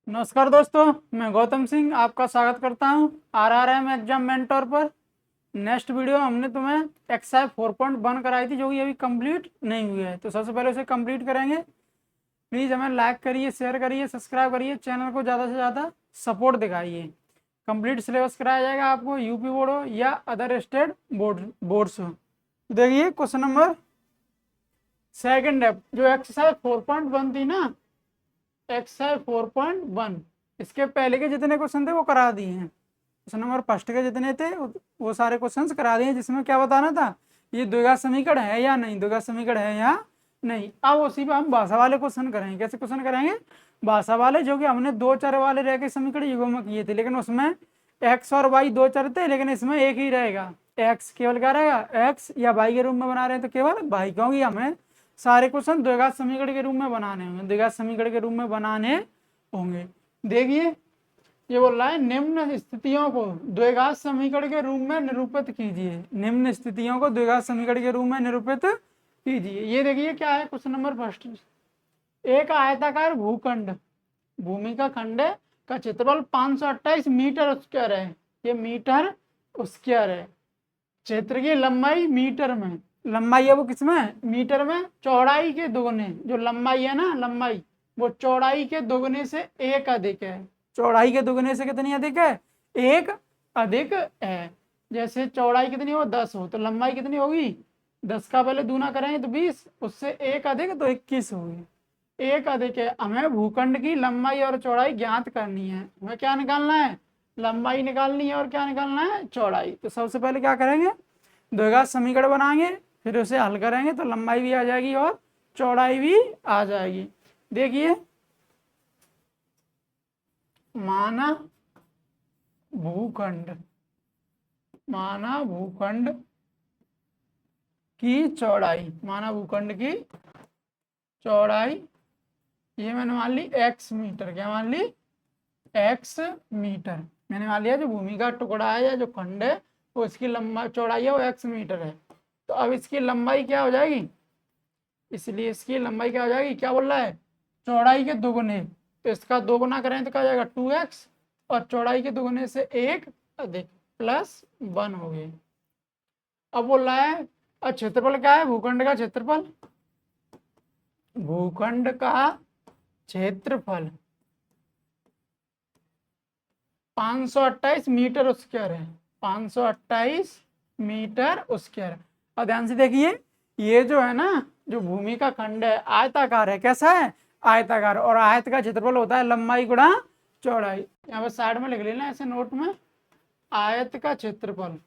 नमस्कार दोस्तों, मैं गौतम सिंह आपका स्वागत करता हूं आरआरएम एग्जाम मेंटोर पर। नेक्स्ट वीडियो हमने तुम्हें एक्सरसाइज 4.1 कराई थी जो कि अभी कंप्लीट नहीं हुई है, तो सबसे पहले उसे कंप्लीट करेंगे। प्लीज़ हमें लाइक करिए, शेयर करिए, सब्सक्राइब करिए, चैनल को ज़्यादा से ज़्यादा सपोर्ट दिखाइए। कंप्लीट सिलेबस कराया जाएगा आपको, यूपी बोर्ड हो या अदर स्टेट बोर्ड्स हो। देखिए क्वेश्चन नंबर सेकेंड है, जो एक्सरसाइज 4.1 थी ना, एक्सरसाइज 4.1 इसके पहले के जितने क्वेश्चन थे वो करा दिए हैं। क्वेश्चन नंबर फर्स्ट के जितने थे वो सारे क्वेश्चंस करा दिए हैं, जिसमें क्या बताना था, ये द्विघात समीकरण है या नहीं, द्विघात समीकरण है या नहीं। अब उसी पे हम भाषा वाले क्वेश्चन करेंगे। कैसे क्वेश्चन करेंगे? भाषा वाले, जो कि हमने दो चर वाले रह के समीकरण युगों में किए थे, लेकिन उसमें एक्स और वाई दो चर थे, लेकिन इसमें एक ही रहेगा। एक्स केवल क्या रहेगा? एक्स, या वाई के रूप में बना रहे हैं तो केवल वाई, क्योंकि हमें सारे क्वेश्चन द्विघात समीकरण के रूप में बनाने होंगे, द्विघात समीकरण के रूप में बनाने होंगे। देखिए ये बोल रहा है, निम्न स्थितियों को द्विघात समीकरण के रूप में निरूपित कीजिए। निम्न स्थितियों को द्विघात समीकरण के रूप में निरूपित कीजिए। ये देखिए क्या है क्वेश्चन नंबर फर्स्ट। एक आयताकार भूखंड, भूमि का खंड का क्षेत्रफल 528 मीटर स्क्वायर है। ये मीटर स्क्वायर है। क्षेत्र की लंबाई मीटर में, लंबाई है वो किसमें? मीटर में। चौड़ाई के दोगुने, जो लंबाई है ना, लंबाई वो चौड़ाई के दोगुने से एक अधिक है। चौड़ाई के दोगुने से कितनी अधिक है? एक अधिक है। जैसे चौड़ाई कितनी हो? 10 हो, तो लंबाई कितनी होगी? 10 का पहले दूना करेंगे तो 20, उससे एक अधिक तो 21 होगी। एक अधिक है। हमें भूखंड की लंबाई और चौड़ाई ज्ञात करनी है। हमें क्या निकालना है? लंबाई निकालनी है और क्या निकालना है? चौड़ाई। तो सबसे पहले क्या करेंगे? द्विघात समीकरण बनाएंगे, फिर उसे हल करेंगे तो लंबाई भी आ जाएगी और चौड़ाई भी आ जाएगी। देखिए, माना भूखंड, माना भूखंड की चौड़ाई, माना भूखंड की चौड़ाई, ये मैंने मान ली x मीटर। क्या मान ली? x मीटर मैंने मान लिया। जो भूमि का टुकड़ा है या जो खंड है वो इसकी लंबाई चौड़ाई है वो x मीटर है। तो अब इसकी लंबाई क्या हो जाएगी? इसलिए इसकी लंबाई क्या हो जाएगी? क्या बोल रहा है? चौड़ाई के दोगुने। तो इसका दोगुना करें तो क्या हो जाएगा? 2x, और चौड़ाई के दोगुने से एक अधिक +1 हो गई। अब बोल रहा है, और क्षेत्रफल क्या है? भूखंड का क्षेत्रफल, भूखंड का क्षेत्रफल 528 मीटर स्क्वायर है। 528 मीटर स्क्वायर। और ध्यान से देखिए, ये जो है ना, जो भूमि का खंड है आयताकार है। कैसा है? आयताकार। और आयत का क्षेत्रफल होता है लंबाई गुणा चौड़ाई। यहाँ पर साइड में लिख लेना ऐसे नोट में, आयत का क्षेत्रफल,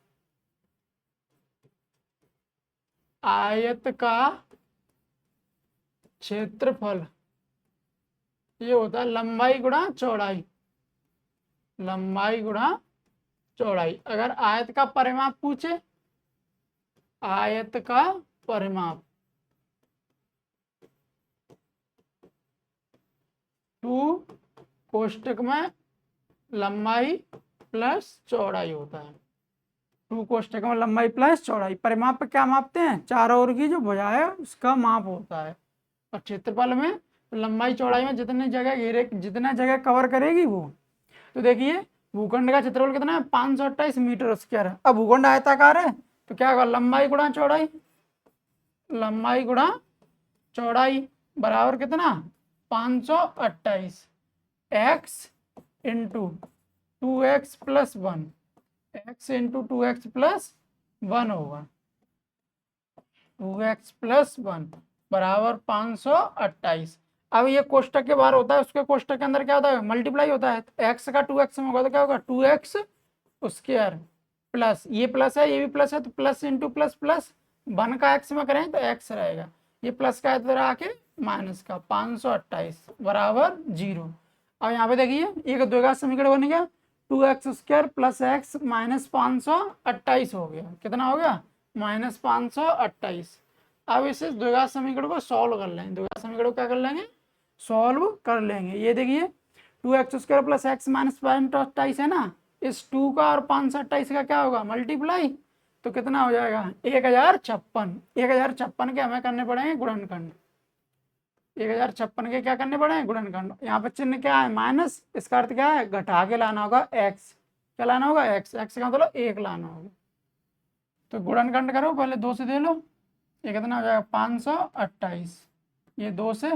आयत का क्षेत्रफल ये होता है लंबाई गुणा चौड़ाई, लंबाई गुणा चौड़ाई। अगर आयत का परिमाप पूछे, आयत का परिमाप 2 कोष्टक में लंबाई प्लस चौड़ाई होता है। 2 कोष्टक में लंबाई प्लस चौड़ाई। परिमाप पे क्या मापते हैं? चारों ओर की जो भुजा है उसका माप होता है। और क्षेत्रफल में लंबाई चौड़ाई में जितने जगह घेरे, जितना जगह कवर करेगी वो। तो देखिए भूखंड का क्षेत्रफल कितना है? 528 मीटर स्क्वायर है। अब भूखंड आयताकार है तो क्या होगा? लंबाई गुणा चौड़ाई, लंबाई गुणा चौड़ाई बराबर कितना? 528 x into 2x + 1, x into 2x + 1 होगा। 2x + 1 बराबर 528। अब ये कोष्टक के बाहर होता है, उसके कोष्टक के अंदर क्या होता है? मल्टीप्लाई होता है। तो x का 2x में होगा तो क्या होगा? 2x स्क्वायर प्लस, ये प्लस है ये भी प्लस है, तो प्लस इंटू प्लस प्लस, 1 का x में करें तो x रहेगा, ये प्लस का इधर आके माइनस का, 528 बराबर 0। अब यहाँ पे देखिए एक द्विघात समीकरण बन गया, 2x² + x - 528 हो गया। कितना हो गया? -528। अब इसे द्विघात समीकरण को सॉल्व कर लेंगे। द्विघात समीकरण को क्या कर लेंगे? सॉल्व कर लेंगे। ये देखिए 2x² + x - 528 है ना, इस 2 का और 528 का क्या होगा? मल्टीप्लाई। तो कितना हो जाएगा? 1056। 1056 के हमें करने पड़ेंगे गुणनखंड। 1056 के क्या करने पड़े, गुणनखंड। यहाँ पर चिन्ह क्या है, माइनस, इसका अर्थ क्या है, घटा के लाना होगा x। क्या लाना होगा, x। x का मतलब 1 लाना होगा। तो गुणनखंड करो, पहले 2 से दे लो, ये कितना हो जाएगा 528, ये 2 से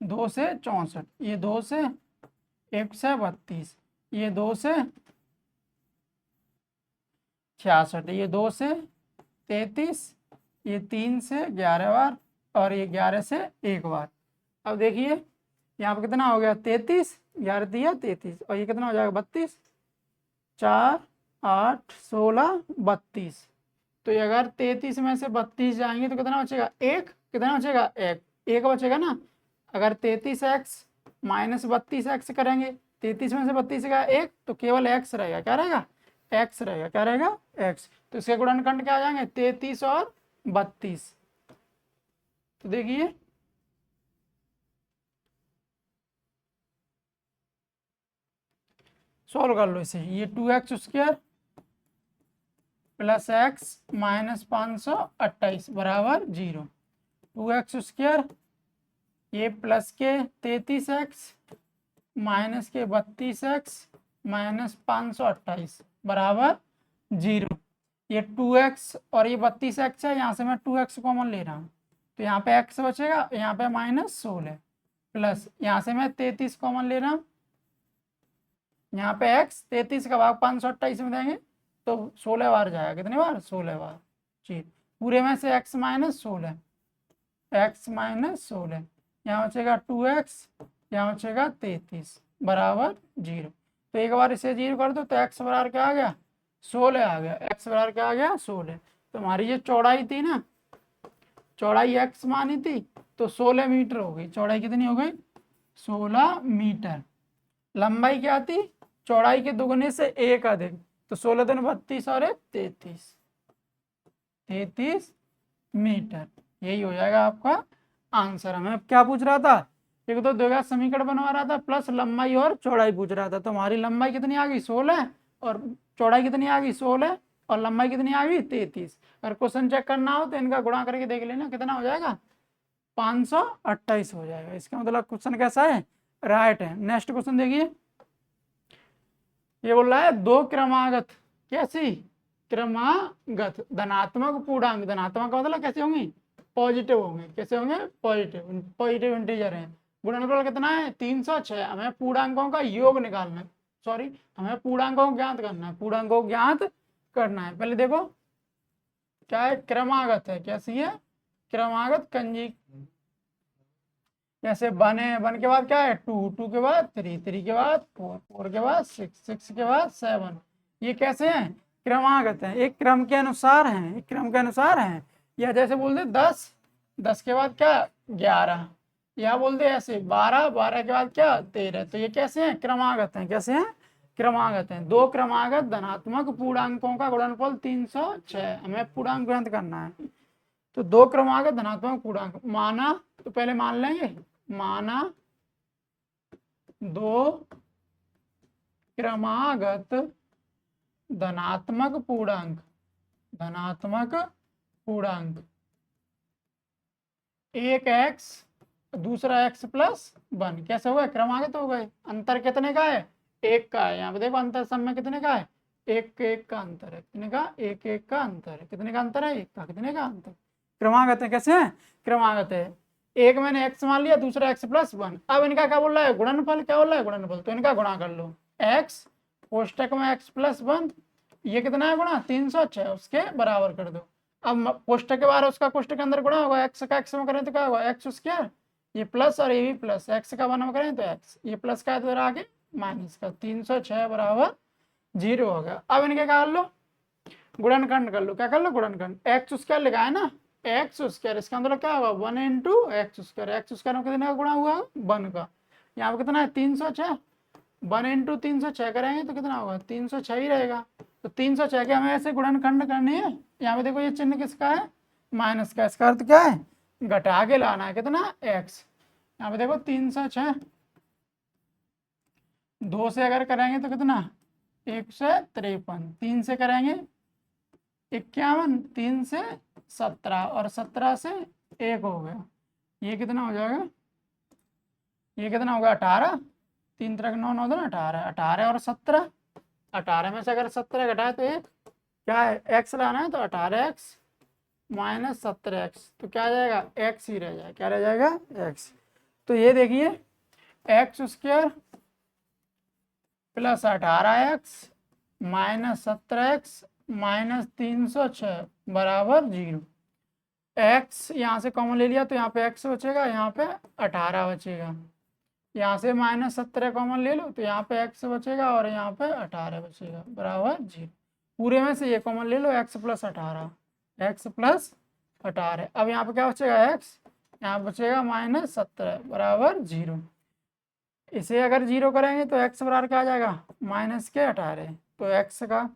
64, ये 2 से 1 से 32, ये 2 से 66, ये 2 से 33, ये 3 से 11 बार, और ये 11 से 1 बार। अब देखिए यहाँ पर कितना हो गया 33, 11 दिया 33, और ये कितना हो जाएगा 32, 4 8 16 32। तो ये अगर 33 में से 32 जाएंगे तो कितना बचेगा, 1। कितना बचेगा, 1 बचेगा ना। अगर 33x माइनस 32x करेंगे, 33 में से 32 का 1, तो केवल x रहेगा। क्या रहेगा, x रहेगा। क्या रहेगा, x। तो इसके गुणनखंड क्या आ जाएंगे, 33 और 32। तो देखिए सॉल्व कर लो इसे। ये 2x² प्लस x माइनस 528 बराबर 0। 2x², ये प्लस के 33x माइनस के 32x माइनस 528 बराबर 0। ये 2x और ये 32x है, यहाँ से मैं 2x कॉमन ले रहा हूँ, तो यहाँ पे x बचेगा, यहाँ पे माइनस 16, प्लस यहाँ से मैं 33 कॉमन ले रहा हूँ, यहाँ पे x 33 का भाग 528 में देंगे तो 16 बार जाएगा। कितनी बार, 16 बार। जी, पूरे में से x माइनस 16, x माइनस 16, यहाँ बचेगा 2x, यहाँ बचेगा 33 बराबर 0। तो एक बार इसे 0 कर दो तो x बराबर क्या आ गया, 16 आ गया। x बराबर क्या आ गया, 16। तो हमारी जो चौड़ाई थी ना, चौड़ाई x मानी थी, तो 16 मीटर हो गई। चौड़ाई कितनी हो गई, 16 मीटर। लंबाई क्या थी, चौड़ाई के दुगने से 1 अधिक, तो 16 दूनी 32 और 1 33 मीटर। यही हो जाएगा आपका आंसर। हमें क्या पूछ रहा था, एक तो द्विघात समीकरण बनवा रहा था, प्लस लंबाई और चौड़ाई पूछ रहा था। तो हमारी लंबाई कितनी आ गई 16, और चौड़ाई कितनी आ गई 16, और लंबाई कितनी आ गई 33। अगर क्वेश्चन चेक करना हो तो इनका गुणा करके देख लेना, कितना हो जाएगा 528 हो जाएगा। इसका मतलब क्वेश्चन कैसा है, राइट है। नेक्स्ट क्वेश्चन देखिए, ये बोल रहा है दो क्रमागत, कैसी क्रमागत धनात्मक पूर्णांक, धनात्मक का मतलब कैसे होंगे, पॉजिटिव होंगे। कैसे होंगे, पॉजिटिव, पॉजिटिव इंटीजर है। गुणनफल कितना है 306। हमें पूर्णांकों का योग निकालना है, सॉरी हमें पूर्णांकों को ज्ञात करना है, पूर्णांकों को ज्ञात करना है। पहले देखो क्या है, क्रमागत है। कैसी है, क्रमागत कंजी। जैसे 1 है, 1 के बाद क्या है 2, 2 के बाद 3, 3 के बाद 4, 4 के बाद 6, 6 के बाद 7। ये कैसे हैं, क्रमागत हैं, एक क्रम के अनुसार हैं, एक क्रम के अनुसार हैं। या जैसे बोल दे 10, 10 के बाद क्या 11, या बोल दे ऐसे 12, 12 के बाद क्या 13। तो ये कैसे हैं, क्रमागत हैं। कैसे हैं, क्रमागत हैं। दो क्रमागत धनात्मक पूर्णांकों का गुणनफल 306। हमें पूर्णांक ज्ञात करना है। तो दो क्रमागत धनात्मक पूर्णांक माना, तो पहले मान लेंगे, माना दो क्रमागत धनात्मक पूर्णांक, धनात्मक पूर्णांक, एक x दूसरा x प्लस 1। कैसे हो गए, क्रमागत हो गए। अंतर कितने का है, 1 का है। यहाँ पे देखो अंतर सब में कितने का है, 1 1 का अंतर है। कितने का, 1 1 का अंतर है। कितने का अंतर है, 1 का। कितने का अंतर, क्रमागत है। कैसे है, क्रमागत है। एक मैंने x मान लिया, दूसरा x प्लस 1। अब इनका क्या बोल रहा है, गुणनफल। क्या बोल रहा है, गुणनफल। तो इनका गुणा कर लो, x कोष्टक में x प्लस 1, ये कितना है गुणा 306, उसके बराबर कर दो। अब कोष्टक के बाहर उसका कोष्टक के अंदर गुणा होगा, x का x में करें तो क्या होगा, x स्क्वायर, ये प्लस और ये भी प्लस, x का 1 में करें तो x, ये प्लस का इधर आगे माइनस का, 306 बराबर 0 हो गया। अब इनके क्या कर लो, गुणनखंड कर लो। क्या कर लो, गुणनखंड। x स्क्वायर लिखा है ना, एक्स स्क्वायर, इसका मतलब क्या होगा 1 into x square. X square में कितने का गुणा हुआ, 1 का। यहाँ पे कितना है 306, 1 इंटू 306 करेंगे तो कितना होगा 306 ही रहेगा। तो 306 के हमें ऐसे गुणनखंड करने हैं। यहाँ पे देखो ये चिन्ह किसका है, माइनस का। इसका अर्थ क्या है, घटा के लाना है। कितना, x। यहाँ पे देखो 306, 2 से अगर करेंगे तो कितना 153, 3 से करेंगे 51, 3 से 17, और 17 से 1 हो गया। ये कितना हो जाएगा, ये कितना होगा 18, 3 3 9 9 18, 18 और 17, 18 में से अगर 17 घटाए तो ये क्या है, x लाना है, तो 18x माइनस 17x, तो क्या आ जाएगा, x ही रह जाएगा, क्या रह जाएगा, x। तो ये देखिए x² plus 18x minus 17x minus 306 बराबर 0। x यहाँ से कॉमन ले लिया तो यहाँ पे x बचेगा, यहाँ पे 18 बचेगा, यहाँ से माइनस 17 कॉमन ले लो तो यहाँ पे x बचेगा और यहाँ पे 18 बचेगा बराबर 0। पूरे में से ये कॉमन ले लो, x प्लस 18, x प्लस 18। अब यहाँ पे क्या बचेगा, x, यहाँ बचेगा माइनस 17 बराबर 0। इसे अगर 0 करेंगे तो x बराबर क्या आ जाएगा, माइनस के 18। तो x का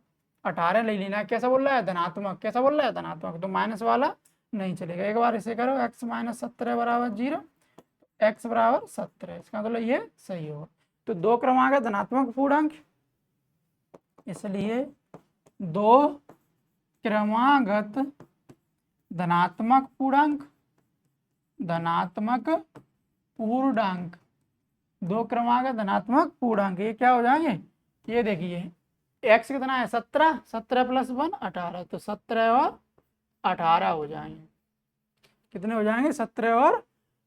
18 ले लेना है, कैसा बोल रहा है, धनात्मक, कैसा बोल रहा है, धनात्मक, तो माइनस वाला नहीं चलेगा। एक बार इसे करो, x माइनस 17 बराबर 0, x बराबर 17, इसका मतलब ये सही होगा। तो 2 क्रमांक धनात्मक पूर्णांक, इसलिए 2 क्रमागत धनात्मक पूर्णांक, धनात्मक पूर्णांक, 2 क्रमागत धनात्मक पूर्णांक, ये क्या हो जाएंगे, ये देखिए x कितना है 17, 17 प्लस 1 18, तो 17 और 18 हो जाएंगे, कितने हो जाएंगे, 17 और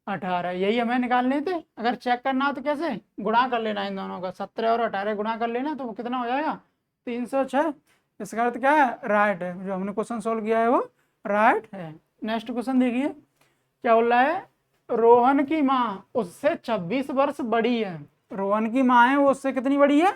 18, यही हमें निकालने थे। अगर चेक करना हो तो कैसे, गुणा कर लेना इन दोनों का, 17 और 18 गुणा कर लेना, तो वो कितना हो जाएगा 306। इसका अर्थ क्या है, राइट है, जो हमने क्वेश्चन सोल्व किया है वो राइट है। नेक्स्ट क्वेश्चन देखिए क्या बोल रहा है, रोहन की माँ उससे 26 वर्ष बड़ी है, रोहन की माँ है वो उससे कितनी बड़ी है,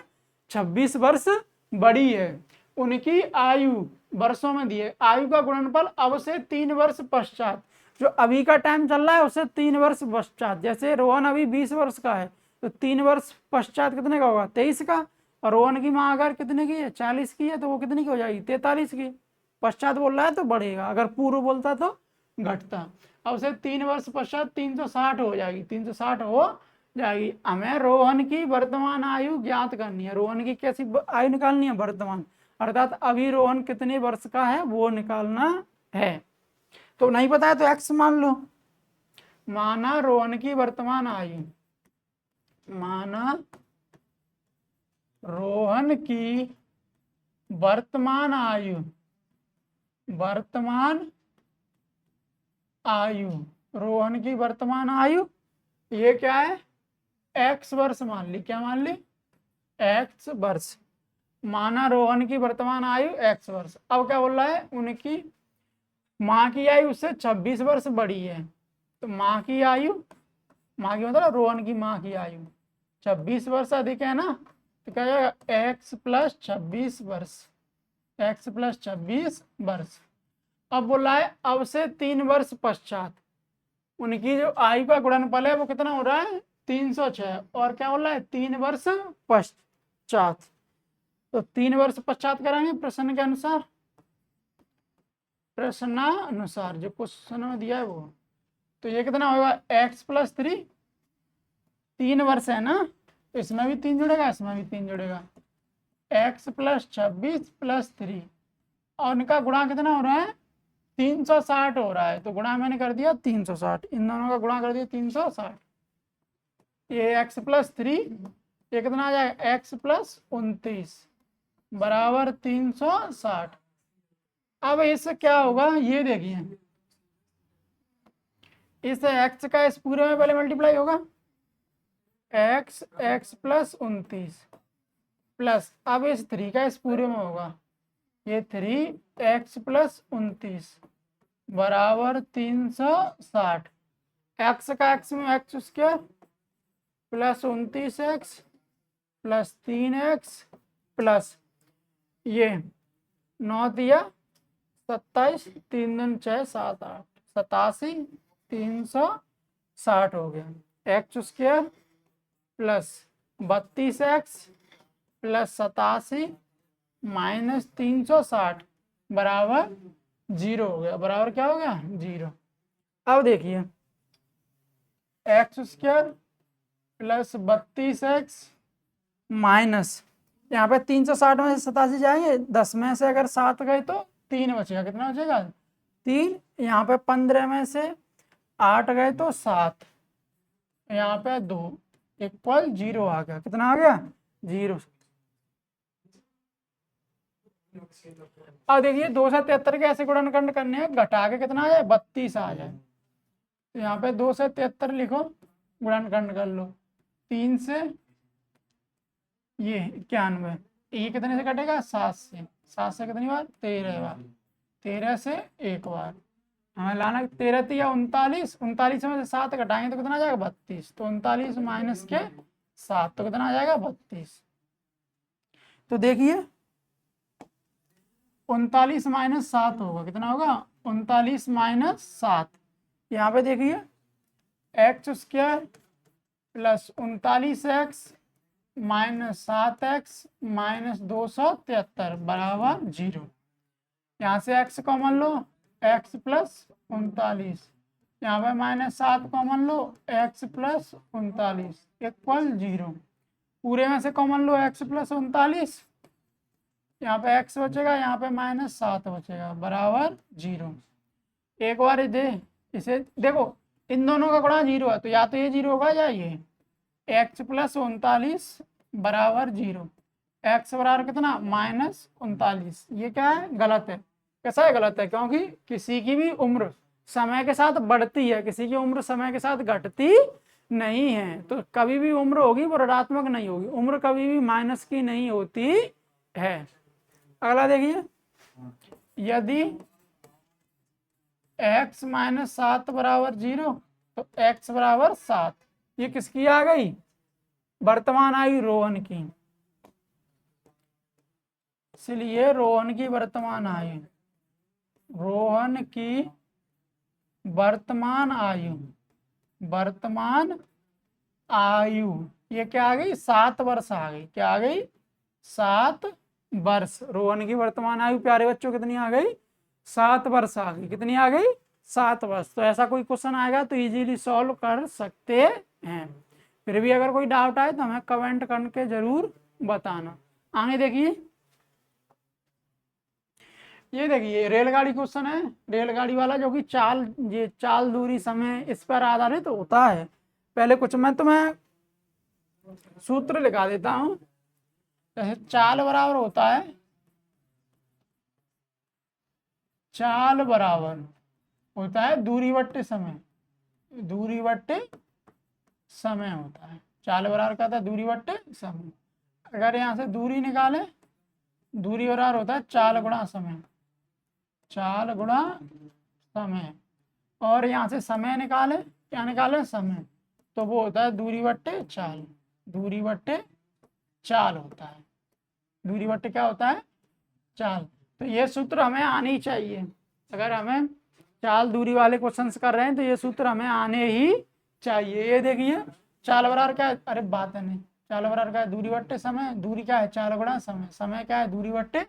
26 वर्ष बड़ी है, उनकी आयु वर्षों में दिए, आयु का गुणनफल अब से 3 वर्ष पश्चात, जो अभी का टाइम चल रहा है उससे 3 वर्ष पश्चात, जैसे रोहन अभी 20 वर्ष का है तो 3 वर्ष पश्चात कितने का होगा, 23 का, और रोहन की माँ अगर कितने की है, 40 की है, तो वो कितनी की हो जाएगी, 43 की। पश्चात बोल रहा है तो बढ़ेगा, अगर पूर्व बोलता तो घटता। अब उसे 3 वर्ष पश्चात 360 हो जाएगी, 360 हो जाएगी। हमें रोहन की वर्तमान आयु ज्ञात करनी है, रोहन की कैसी आयु निकालनी है, वर्तमान, अर्थात अभी रोहन कितने वर्ष का है वो निकालना है। तो नहीं पता है तो x मान लो, माना रोहन की वर्तमान आयु, माना रोहन की वर्तमान आयु, वर्तमान आयु, रोहन की वर्तमान आयु ये क्या है, x वर्ष मान ली, क्या मान ली, x वर्ष, माना रोहन की वर्तमान आयु x वर्ष। अब क्या बोल रहा है, उनकी माँ की आयु उससे 26 वर्ष बड़ी है, तो माँ की आयु, माँ की मतलब रोहन की माँ की आयु 26 वर्ष अधिक है ना, तो क्या जाएगा x प्लस 26 वर्ष, x प्लस 26 वर्ष। अब बोला है अब से 3 वर्ष पश्चात उनकी जो आयु का गुणनफल है वो कितना हो रहा है 306, और क्या बोल रहा है 3 वर्ष पश्चात, तो 3 वर्ष पश्चात कराएंगे प्रश्न के अनुसार, प्रश्नानुसार जो क्वेश्चन में दिया है वो। तो ये कितना होगा x प्लस 3, 3 वर्ष है ना, तो इसमें भी 3 जुड़ेगा, इसमें भी 3 जुड़ेगा, x प्लस 26 प्लस 3, और उनका गुणा कितना हो रहा है 360 हो रहा है, तो गुणा मैंने कर दिया 360, इन दोनों का गुणा कर दिया 360, ये x प्लस 3, ये कितना आ जाएगा x प्लस 29 बराबर 360। अब इससे क्या होगा ये देखिए, इस x का इस पूरे में पहले मल्टीप्लाई होगा, x प्लस 29 प्लस, अब इस 3 का इस पूरे में होगा, ये 3x प्लस 29 बराबर 360, x का x में x square plus 29x plus 3x plus ये 9 दिया 27, 3 दूनी 6 7 8 87, 360 हो गया, x square plus 32x plus 87 minus 360 बराबर 0 हो गया, बराबर क्या हो गया 0। अब देखिए x square plus 32x minus, यहाँ पे 360 में से 87 जाएंगे, 10 में से अगर 7 गए तो 3 बचेगा, कितना बचेगा 3, यहाँ पे 15 में से 8 गए तो 7, यहाँ पे 2 इक्वल 0 आ गया। कितना आ गया? 0। अब देखिए 2 से 73 के ऐसे गुणनखंड करने हैं, घटा के कितना आ जाए? 32 आ जाए। तो यहाँ पे 2 से 73 लिखो, गुणनखंड कर लो। 3 से ये 91, ये कितने से कटेगा? 7 से। 7 से कितनी बार? 13 बार। 13 से एक बार हमें लाना 13 3 39, 39 में से 7 घटाएंगे तो कितना आ जाएगा? 32। तो 39 माइनस के 7 तो कितना आ जाएगा? 32। तो देखिए 39 माइनस 7 होगा, कितना होगा? 39 माइनस 7। यहाँ पे देखिए x square plus 39x minus 7x minus 273 बराबर 0। यहाँ से x कॉमन लो, x प्लस 39, यहाँ पे माइनस 7 कॉमन लो, x प्लस 39 इक्वल 0। पूरे में से कॉमन लो x प्लस 39, यहाँ पे x बचेगा, यहाँ पे माइनस 7 बचेगा बराबर 0। एक बार दे इसे देखो, इन दोनों का गुणा 0 है तो या तो ये 0 होगा या ये। x प्लस 39 बराबर 0, x बराबर कितना? माइनस 39। ये क्या है? गलत है। कैसा है? गलत है, क्योंकि किसी की भी उम्र समय के साथ बढ़ती है, किसी की उम्र समय के साथ घटती नहीं है। तो कभी भी उम्र होगी वो ऋणात्मक नहीं होगी, उम्र कभी भी माइनस की नहीं होती है। अगला देखिए, यदि x माइनस 7 बराबर 0 तो x बराबर 7। ये किसकी आ गई? वर्तमान आयु रोहन की। इसलिए रोहन की वर्तमान आयु, रोहन की वर्तमान आयु, वर्तमान आयु ये क्या आ गई? 7 वर्ष आ गई। क्या आ गई? 7 वर्ष। रोहन की वर्तमान आयु प्यारे बच्चों कितनी आ गई? 7 वर्ष आ गई। कितनी आ गई? 7 वर्ष। तो ऐसा कोई क्वेश्चन आएगा तो इजीली सॉल्व कर सकते हैं। फिर भी अगर कोई डाउट आए तो हमें कमेंट करके जरूर बताना। आगे देखिए, ये देखिए रेलगाड़ी क्वेश्चन है, रेलगाड़ी वाला, जो कि चाल, ये चाल, दूरी, समय इस पर आधारित तो होता है। पहले कुछ मैं तुम्हें सूत्र लिखा देता हूं। जैसे चाल बराबर होता है, चाल बराबर होता है दूरी बट्टे समय, दूरी बट्टे समय होता है। चाल बराबर क्या था? दूरी बट्टे समय। अगर यहाँ से दूरी निकाले, दूरी बराबर होता है चाल गुणा समय, चाल गुणा समय। और यहाँ से समय निकाले, क्या निकाले? समय। तो वो होता है दूरी बट्टे चाल, दूरी बट्टे चाल होता है। दूरी बट्टे क्या होता है? चाल। तो ये सूत्र हमें आनी चाहिए। अगर हमें चाल दूरी वाले क्वेश्चंस कर रहे हैं तो ये सूत्र हमें आने ही चाहिए। ये देखिए चाल बराबर क्या है? अरे बात है नहीं, चाल बराबर क्या है? दूरी बट्टे समय। दूरी क्या है? चाल गुणा समय। समय क्या है? दूरी बट्टे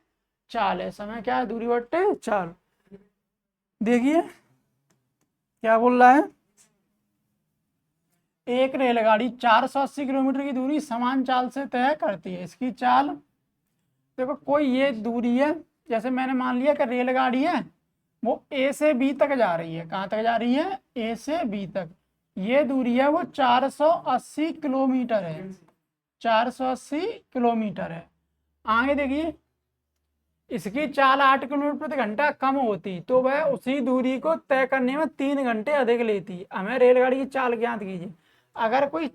चाल है। समय क्या है? दूरी बट्टे चाल। देखिए क्या बोल रहा है, एक रेलगाड़ी 480 किलोमीटर की दूरी समान चाल से तय करती है। इसकी चाल देखो, कोई ये दूरी है, जैसे मैंने मान लिया कि रेलगाड़ी है वो ए से बी तक जा रही है। कहाँ तक जा रही है? ए से बी तक। ये दूरी है वो 480 किलोमीटर है, 480 किलोमीटर है। आगे देखिए, इसकी चाल 8 किलोमीटर प्रति घंटा कम होती तो वह उसी दूरी को तय करने में 3 घंटे अधिक लेती। हमें रेलगाड़ी की चाल ज्ञात कीजिए। अगर कोई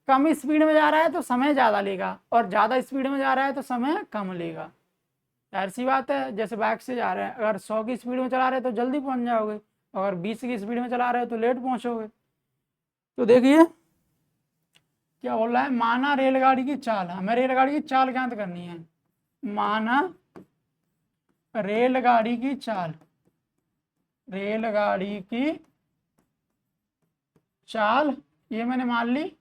कम स्पीड में जा रहा है तो समय ज़्यादा लेगा, और ज़्यादा स्पीड में जा रहा है तो समय कम लेगा। जाहिर सी बात है, जैसे बाइक से जा रहे हैं, अगर 100 की स्पीड में चला रहे हैं तो जल्दी पहुंच जाओगे, अगर 20 की स्पीड में चला रहे हो तो लेट पहुंचोगे। तो देखिए क्या बोल रहा है, माना रेलगाड़ी की चाल, हमें रेलगाड़ी की चाल ज्ञात करनी है। माना रेलगाड़ी की चाल, रेलगाड़ी की चाल ये मैंने मान ली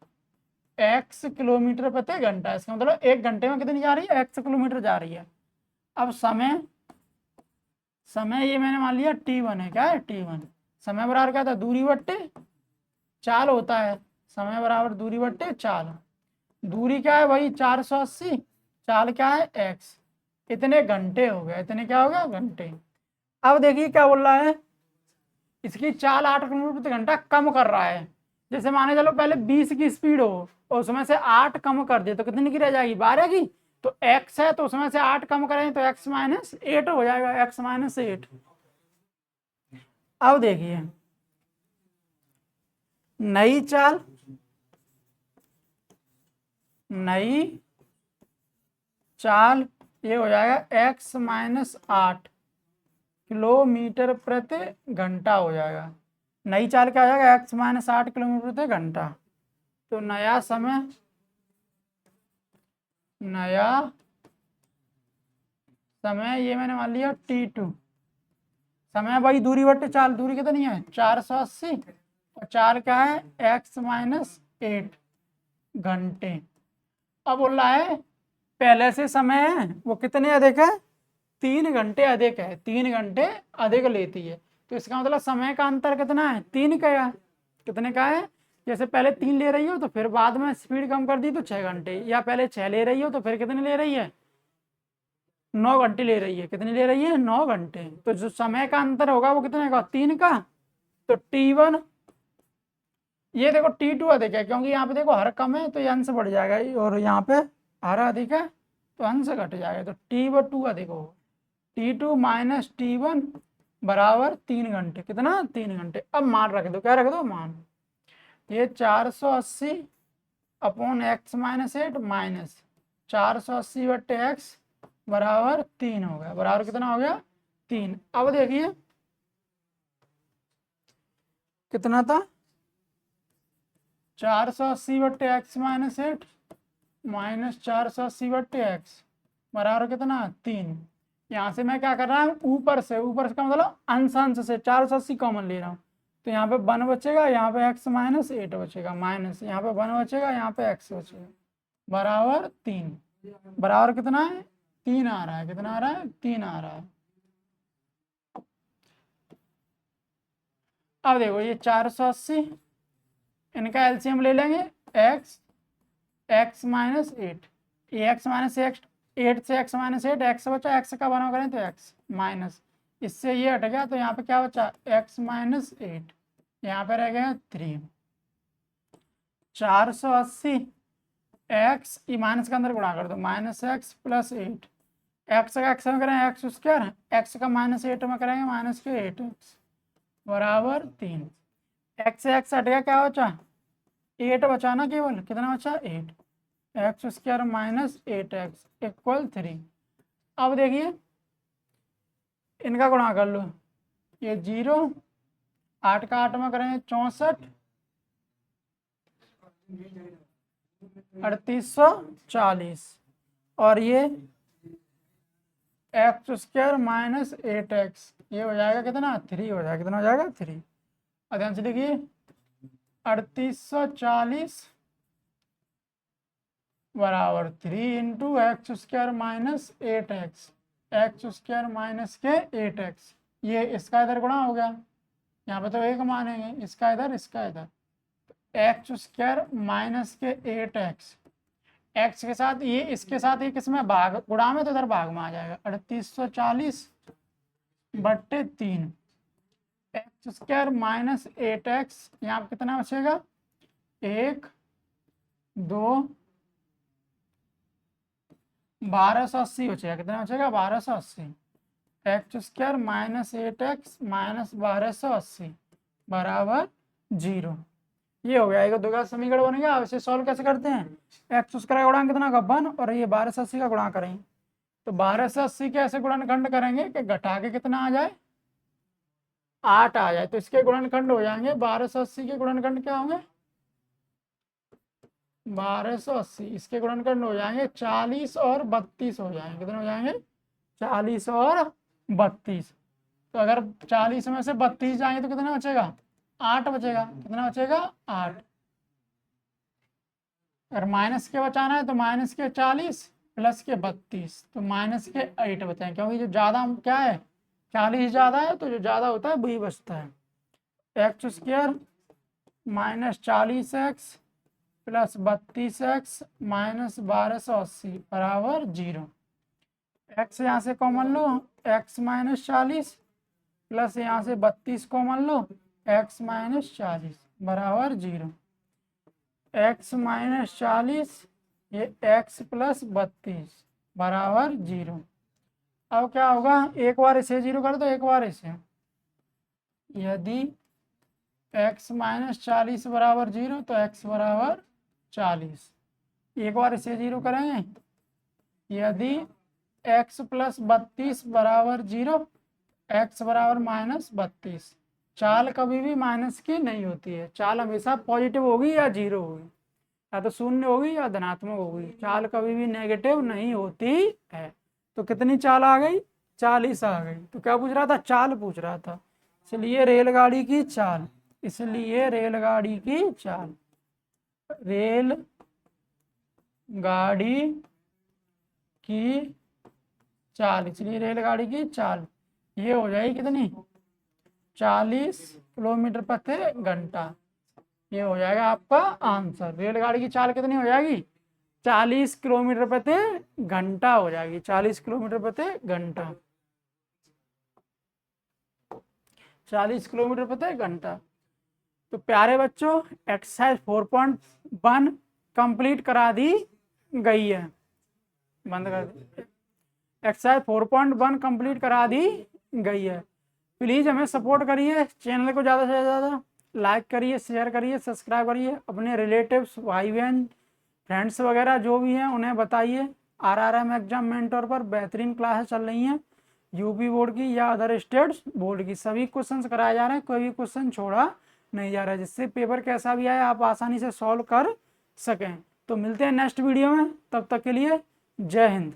x किलोमीटर प्रति घंटा। इसका मतलब 1 घंटे में कितनी जा रही है? x किलोमीटर जा रही है। अब समय, समय ये मैंने मान लिया t1 है। क्या है? t1। समय बराबर क्या था? दूरी बट्टे चाल होता है। समय बराबर दूरी बट्टे चाल। दूरी क्या है? वही 480, चाल क्या है? x। इतने घंटे हो गए, इतने क्या हो गया? घंटे। अब देखिए क्या बोल रहा है, इसकी चाल 8 किलोमीटर प्रति घंटा कम कर रहा है। जैसे माने चलो पहले 20 की स्पीड हो और उसमें से 8 कम कर दे तो कितनी की रह जाएगी, 12 की। तो x है तो उसमें से 8 कम करें तो x माइनस 8 हो जाएगा, x माइनस 8। अब देखिए नई चाल, नई चाल ये हो जाएगा x माइनस 8 किलोमीटर प्रति घंटा हो जाएगा। नई चाल क्या हो जाएगा, x माइनस 8 किलोमीटर प्रति घंटा। तो नया समय, नया समय ये मैंने मान लिया t2। समय भाई दूरी बट्टे चाल, दूरी कितनी है 480 और चाल क्या है x माइनस 8 घंटे। अब बोल रहा है पहले से समय है वो कितने अधिक है, 3 घंटे अधिक है, 3 घंटे अधिक लेती है। तो इसका मतलब समय का अंतर कितना है, 3 का है। कितने का है, जैसे पहले 3 ले रही हो तो फिर बाद में स्पीड कम कर दी तो 6 घंटे, या पहले 6 ले रही हो तो फिर कितने ले रही है, 9 घंटे ले रही है। कितनी ले रही है, 9 घंटे। तो जो समय का अंतर होगा वो कितने का, 3 का। तो T1, ये देखो T2 अधिक है क्योंकि यहाँ पे देखो हर कम है तो ये अंश बढ़ जाएगा, और यहाँ पे हर अधिक है तो अंश घट जाएगा। तो T2 अधिक होगा, T2 माइनस T1 बराबर 3 घंटे। कितना, 3 घंटे। अब मान रख दो, क्या रख दो, मान। ये 480 अपॉन x माइनस 8 माइनस 480 बट्टे एक्स बराबर 3 हो गया। बराबर कितना हो गया, 3। अब देखिए कितना था, 480 बट्टे एक्स माइनस 8 माइनस 480 बट्टे एक्स बराबर कितना, 3। यहाँ से मैं क्या कर रहा हूँ, ऊपर से का मतलब अंश अंश से 480 कॉमन ले रहा हूँ। तो यहाँ पे 1 बचेगा, यहाँ पे x माइनस 8 बचेगा, माइनस यहाँ पे 1 बचेगा, यहाँ पे x बचेगा, बराबर 3। बराबर कितना है, 3 आ रहा है। कितना आ रहा है, 3 आ रहा है। अब देखो ये 480, इनका एलसीएम ले लेंगे, x माइनस 8, ये x माइनस 8 से x माइनस 8, x बचा, x का बना करें तो x माइनस, इससे ये हट गया तो यहाँ पे क्या बचा, x माइनस 8, यहाँ पे रह गया 3। 480 x, ये माइनस के अंदर गुणा कर दो, माइनस एक्स प्लस 8, एक्स का एक्स में करें एक्स स्क्वायर, एक्स का माइनस 8 में करेंगे माइनस के 8x बराबर 3। एक्स से एक्स हट गया, क्या बचा, 8 बचा ना केवल। कितना बचा, 8, x square minus 8x equal 3। अब देखिए इनका गुणा कर लो, ये 0, 8 का 8 में करेंगे 64, 3840, और ये एक्स स्क्वायर माइनस 8x, ये हो जाएगा कितना, 3 हो जाएगा। कितना हो जाएगा, 3। ध्यान से देखिए 3840 बराबर 3 into x square minus 8x, x square minus के 8x, ये इसका इधर गुणा हो गया, यहाँ पे तो 1 मानेंगे, इसका इधर, इसका इधर। एक्स स्क्वायर माइनस के 8x, एक्स के साथ ये, इसके साथ ये किसमें भाग, गुणा में, तो इधर भाग में आ जाएगा। 3840 बट्टे 3, एक्स स्क्वायर माइनस 8x, यहाँ पे कितना बचेगा, 1 2 1280 बचेगा। कितना बचेगा, 1280, x square minus 8x minus 1280 बराबर 0। ये हो गया, एक दो का समीकरण बन गया। अब इसे सॉल्व कैसे करते हैं, एक्स स्क्वायर का गुणांक कितना का 1 और ये 1280 का गुणा करेंगे। तो 1280 के ऐसे गुणनखंड करेंगे कि घटा के कितना आ जाए, 8 आ जाए। तो इसके गुणनखंड हो जाएंगे, 1280 के गुणनखंड क्या होंगे, 1280, इसके गुणनखंड हो जाएंगे 40 और 32 हो जाएंगे। कितने हो जाएंगे, 40 और 32। तो अगर 40 में से 32 जाएंगे तो कितना बचेगा, 8 बचेगा। कितना बचेगा, 8। अगर माइनस के बचाना है तो माइनस के 40 प्लस के 32, तो माइनस के 8 बचाएं, क्योंकि जो ज़्यादा क्या है, 40 ज़्यादा है, तो जो ज़्यादा होता है वही बचता है। X square minus 40x plus 32x minus 1280 बराबर 0। एक्स यहाँ से कॉमन लो, x माइनस 40 प्लस यहाँ से 32 कॉमन लो, x माइनस 40 बराबर 0। x माइनस 40 ये x प्लस 32 बराबर 0। अब क्या होगा, एक बार इसे 0 कर दो, एक बार इसे। यदि x माइनस 40 बराबर 0 तो x बराबर 40। एक बार इसे 0 करेंगे। यदि x प्लस 32 बराबर 0, x बराबर माइनस 32। चाल कभी भी माइनस की नहीं होती है, चाल हमेशा पॉजिटिव होगी या 0 होगी, या तो शून्य होगी या धनात्मक होगी, चाल कभी भी नेगेटिव नहीं होती है। तो कितनी चाल आ गई, 40 आ गई। तो क्या पूछ रहा था, चाल पूछ रहा था, इसलिए रेलगाड़ी की चाल, इसलिए रेलगाड़ी की चाल, रेल गाड़ी की चाल, इसलिए रेलगाड़ी की चाल ये हो जाएगी कितनी, 40 किलोमीटर प्रति घंटा। ये हो जाएगा आपका आंसर। रेलगाड़ी की चाल कितनी हो जाएगी, 40 किलोमीटर प्रति घंटा हो जाएगी, 40 किलोमीटर प्रति घंटा, 40 किलोमीटर प्रति घंटा। तो प्यारे बच्चों, एक्सरसाइज 4.1 कंप्लीट करा दी गई है। बंद कर दी। एक्सरसाइज 4.1 कंप्लीट करा दी गई है। प्लीज़ हमें सपोर्ट करिए, चैनल को ज़्यादा से ज़्यादा लाइक करिए, शेयर करिए, सब्सक्राइब करिए, अपने रिलेटिव्स, भाई बहन, फ्रेंड्स वगैरह जो भी हैं उन्हें बताइए। आरआरएम एग्जाम मेंटर पर बेहतरीन क्लासेस चल रही हैं, यूपी बोर्ड की या अदर स्टेट्स बोर्ड की, सभी क्वेश्चंस कराए जा रहे हैं, कोई भी क्वेश्चन छोड़ा नहीं जा रहा है, जिससे पेपर कैसा भी आए आप आसानी से सॉल्व कर सकें। तो मिलते हैं नेक्स्ट वीडियो में, तब तक के लिए जय हिंद।